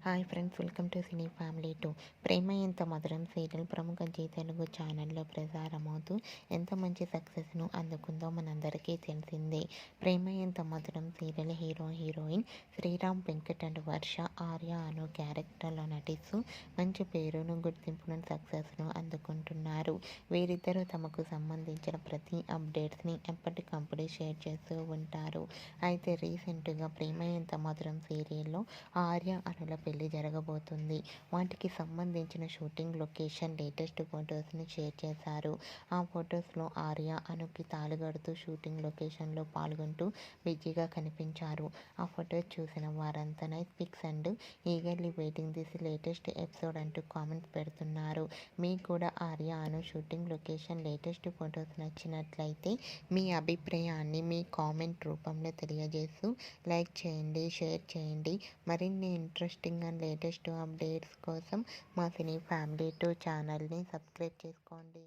Hi friends, welcome to cine family 2. Prema Entha Madhuram serial ప్రముఖ G Telugu ఛానల్లో ప్రసారమవుతూ ఎంత మంచి సక్సెస్ను అందుకుందో మనందరికీ తెలిసిందే. Prema Entha Madhuram serial heroine Sriram Venkat and Varsha Arya Anu క్యారెక్టర్లో నటిస్తూ మంచి పేరును, గుర్తింపును, సక్సెస్ను అందుకుంటున్నారు. వీరిద్దరూ తమకు సంబంధించిన ప్రతి అప్డేట్స్ని ఎప్పటికప్పుడు షేర్ చేస్తూ ఉంటారు. అయితే రీసెంట్గా ప్రేమ ఎంత మధురం సీరియల్లో ఆర్య అనుల పెళ్లి జరగబోతుంది. వాటికి సంబంధించిన షూటింగ్ లొకేషన్ లేటెస్ట్ ఫొటోస్ని షేర్ చేశారు. ఆ ఫొటోస్లో ఆర్య అనుకి తాళిగడుతూ షూటింగ్ లొకేషన్లో పాల్గొంటూ బిజీగా కనిపించారు. ఆ ఫొటోస్ చూసిన వారంతా nice pics and eagerly waiting this latest episode అంటూ కామెంట్స్ పెడుతున్నారు. మీకు కూడా Arya Anu shooting location latest photos నచ్చినట్లయితే మీ అభిప్రాయాన్ని మీ కామెంట్ రూపంలో తెలియజేస్తూ లైక్ చేయండి, షేర్ చేయండి. మరిన్ని ఇంట్రెస్టింగ్ అండ్ లేటెస్ట్ అప్డేట్స్ కోసం మా సినీ ఫ్యామిలీ 2 ఛానల్ని సబ్స్క్రైబ్ చేసుకోండి.